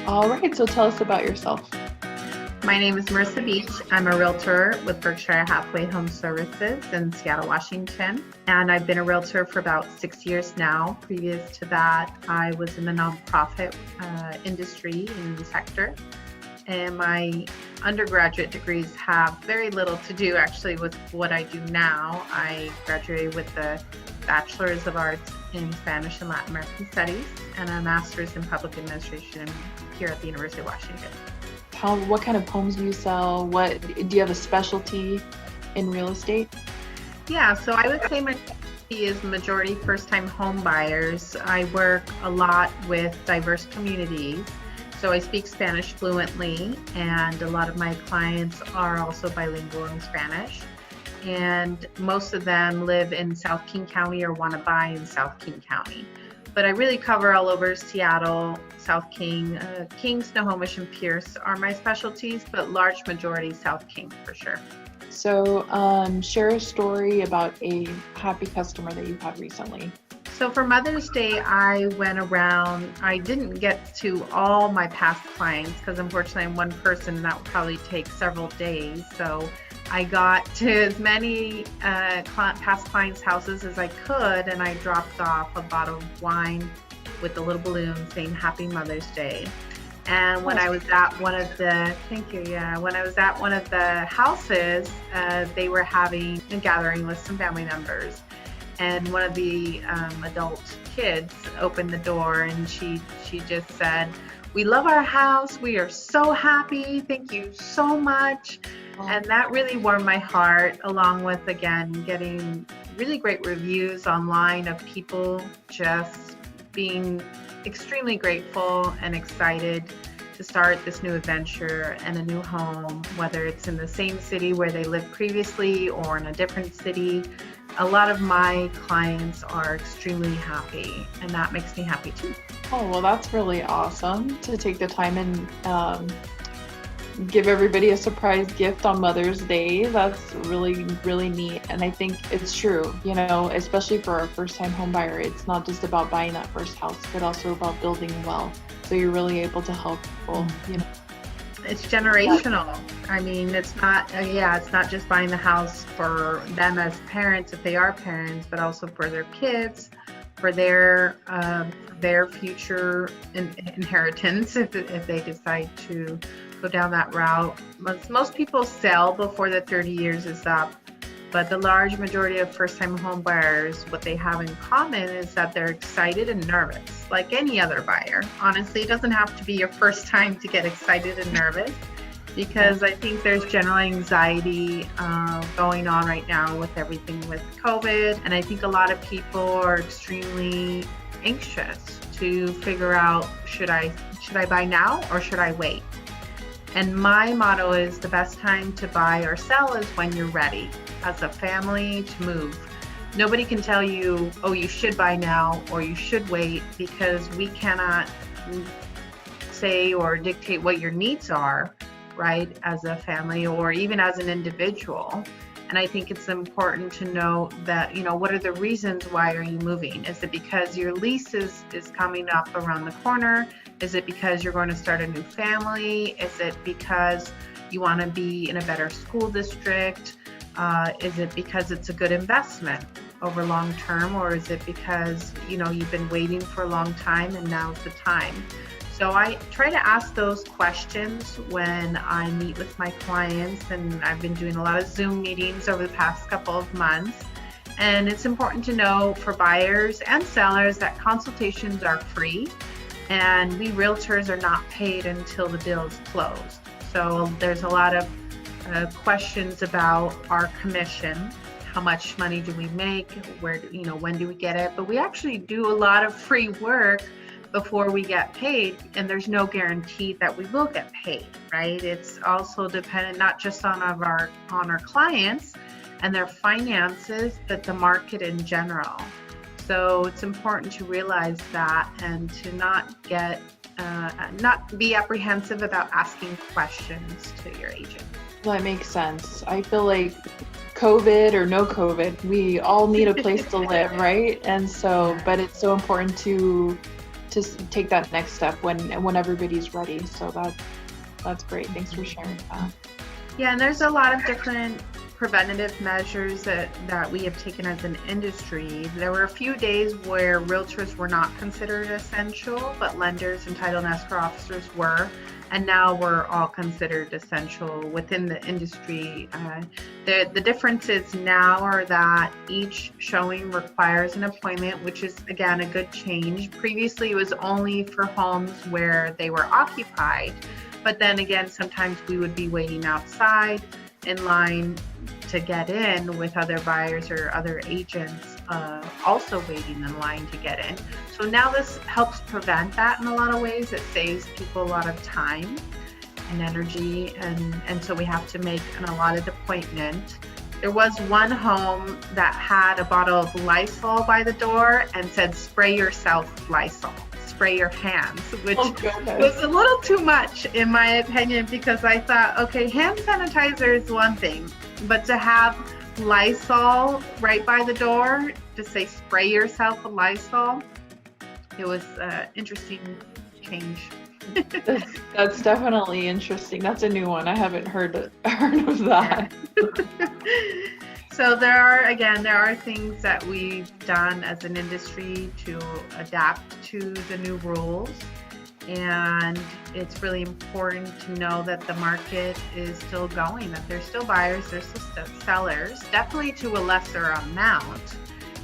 All right, so tell us about yourself. My name is Marissa Beach. I'm a realtor with Berkshire Hathaway Home Services in Seattle, Washington. And I've been a realtor for about 6 years now. Previous to that, I was in the nonprofit industry in the sector. And my undergraduate degrees have very little to do actually with what I do now. I graduated with the Bachelor's of Arts in Spanish and Latin American Studies and a Master's in Public Administration here at the University of Washington. What kind of homes do you sell? What do you have a specialty in real estate? Yeah, so I would say my specialty is majority first-time home buyers. I work a lot with diverse communities. So I speak Spanish fluently, and a lot of my clients are also bilingual in Spanish. And most of them live in South King County or want to buy in South King County. But I really cover all over Seattle, South King, King, Snohomish, and Pierce are my specialties, but large majority South King for sure. So share a story about a happy customer that you've had recently. So for Mother's Day, I went around, I didn't get to all my past clients because unfortunately I'm one person and that would probably take several days. So I got to as many past clients' houses as I could, and I dropped off a bottle of wine with a little balloon saying Happy Mother's Day. And when I was at one of the, thank you, yeah, when I was at one of the houses, they were having a gathering with some family members. And one of the adult kids opened the door and she just said, "We love our house. We are so happy. Thank you so much." And that really warmed my heart, along with, again, getting really great reviews online of people just being extremely grateful and excited to start this new adventure and a new home, whether it's in the same city where they lived previously or in a different city. A lot of my clients are extremely happy, and that makes me happy too. Oh, well, that's really awesome to take the time and give everybody a surprise gift on Mother's Day. That's really, really neat. And I think it's true, especially for a first-time home buyer, it's not just about buying that first house, but also about building wealth. So you're really able to help people, It's generational. I mean, it's not just buying the house for them as parents, if they are parents, but also for their kids, for their future inheritance if they decide to go down that route. Most people sell before the 30 years is up, but the large majority of first-time home buyers, what they have in common is that they're excited and nervous, like any other buyer. Honestly, it doesn't have to be your first time to get excited and nervous, because I think there's general anxiety going on right now with everything with COVID, and I think a lot of people are extremely anxious to figure out, should I buy now or should I wait? And my motto is the best time to buy or sell is when you're ready as a family to move. Nobody can tell you, oh, you should buy now or you should wait, because we cannot say or dictate what your needs are, right, as a family or even as an individual. And I think it's important to know that, what are the reasons why are you moving? Is it because your lease is coming up around the corner? Is it because you're going to start a new family? Is it because you want to be in a better school district? Is it because it's a good investment over long term? Or is it because, you've been waiting for a long time and now's the time? So I try to ask those questions when I meet with my clients, and I've been doing a lot of Zoom meetings over the past couple of months. And it's important to know for buyers and sellers that consultations are free, and we realtors are not paid until the deal is closed. So there's a lot of questions about our commission. How much money do we make? When do we get it? But we actually do a lot of free work before we get paid, and there's no guarantee that we will get paid, right? It's also dependent not just on our clients and their finances, but the market in general. So it's important to realize that and to not be apprehensive about asking questions to your agent. That makes sense. I feel like COVID or no COVID, we all need a place to live, right? And so, but it's so important to take that next step when everybody's ready. So that's great. Thanks for sharing that. Yeah, and there's a lot of different preventative measures that we have taken as an industry. There were a few days where realtors were not considered essential, but lenders and title and escrow officers were. And now we're all considered essential within the industry. The differences now are that each showing requires an appointment, which is, again, a good change. Previously, it was only for homes where they were occupied. But then again, sometimes we would be waiting outside in line to get in with other buyers or other agents also waiting in line to get in. So now this helps prevent that in a lot of ways. It saves people a lot of time and energy, and so we have to make an allotted appointment. There was one home that had a bottle of Lysol by the door and said, "Spray yourself Lysol. Spray your hands," which was a little too much in my opinion, because I thought, okay, hand sanitizer is one thing, but to have Lysol right by the door to say spray yourself with Lysol, it was interesting change. That's definitely interesting. That's a new one. I haven't heard of that. So there are things that we've done as an industry to adapt to the new rules. And it's really important to know that the market is still going, that there's still buyers, there's still sellers, definitely to a lesser amount.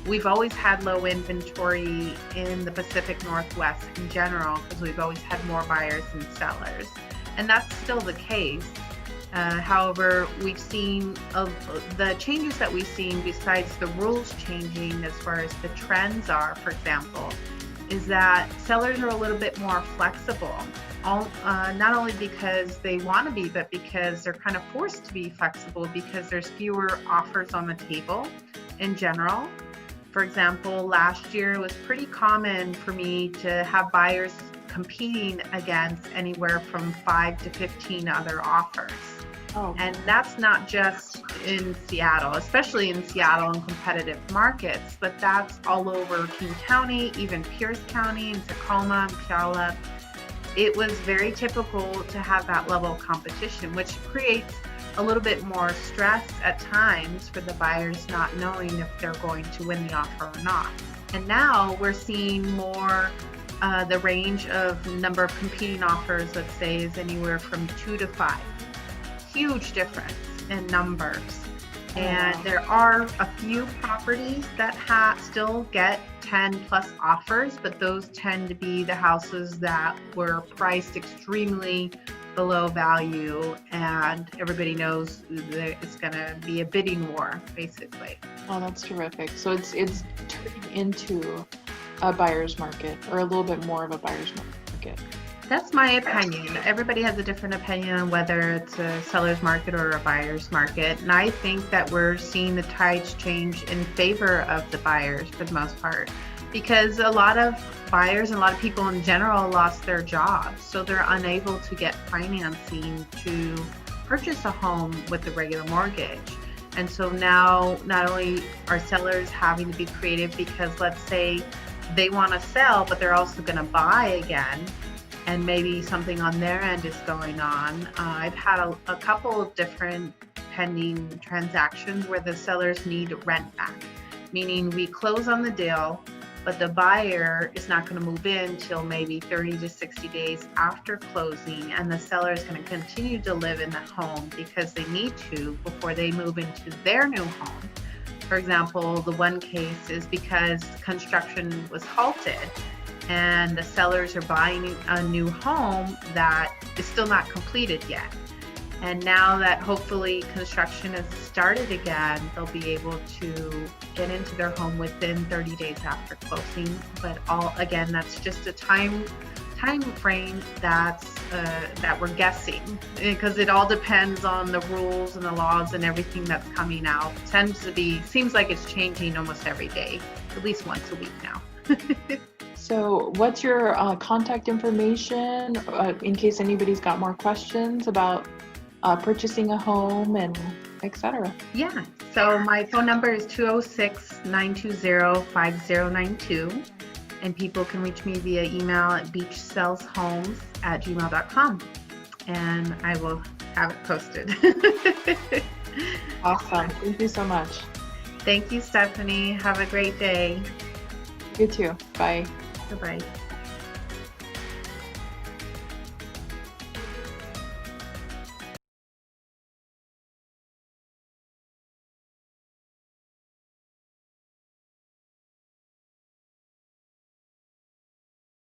We've always had low inventory in the Pacific Northwest in general because we've always had more buyers than sellers. And that's still the case. However, we've seen the changes that we've seen besides the rules changing as far as the trends are, for example, is that sellers are a little bit more flexible, not only because they want to be, but because they're kind of forced to be flexible because there's fewer offers on the table in general. For example, last year it was pretty common for me to have buyers competing against anywhere from 5 to 15 other offers. Oh. And that's not just in Seattle, especially in Seattle and competitive markets, but that's all over King County, even Pierce County and Tacoma and Puyallup. It was very typical to have that level of competition, which creates a little bit more stress at times for the buyers not knowing if they're going to win the offer or not. And now we're seeing more the range of number of competing offers, let's say, is anywhere from 2 to 5. Huge difference in numbers. And there are a few properties that still get 10 plus offers, but those tend to be the houses that were priced extremely below value, and everybody knows that it's going to be a bidding war, basically. Oh, that's terrific. So it's turning into a buyer's market, or a little bit more of a buyer's market. That's my opinion. Everybody has a different opinion on whether it's a seller's market or a buyer's market. And I think that we're seeing the tides change in favor of the buyers for the most part, because a lot of buyers and a lot of people in general lost their jobs. So they're unable to get financing to purchase a home with a regular mortgage. And so now not only are sellers having to be creative because let's say they want to sell, but they're also going to buy again, and maybe something on their end is going on. I've had a couple of different pending transactions where the sellers need rent back, meaning we close on the deal, but the buyer is not going to move in till maybe 30 to 60 days after closing, and the seller is going to continue to live in the home because they need to before they move into their new home. For example, the one case is because construction was halted and the sellers are buying a new home that is still not completed yet. And now that hopefully construction has started again, they'll be able to get into their home within 30 days after closing. But again, that's just a time frame that we're guessing, because it all depends on the rules and the laws and everything that's coming out. Seems like it's changing almost every day, at least once a week now. So what's your contact information in case anybody's got more questions about purchasing a home and etc.? Yeah, so my phone number is 206-920-5092. And people can reach me via email at beachsellshomes@gmail.com, and I will have it posted. Awesome. Thank you so much. Thank you, Stephanie. Have a great day. You too. Bye. Goodbye.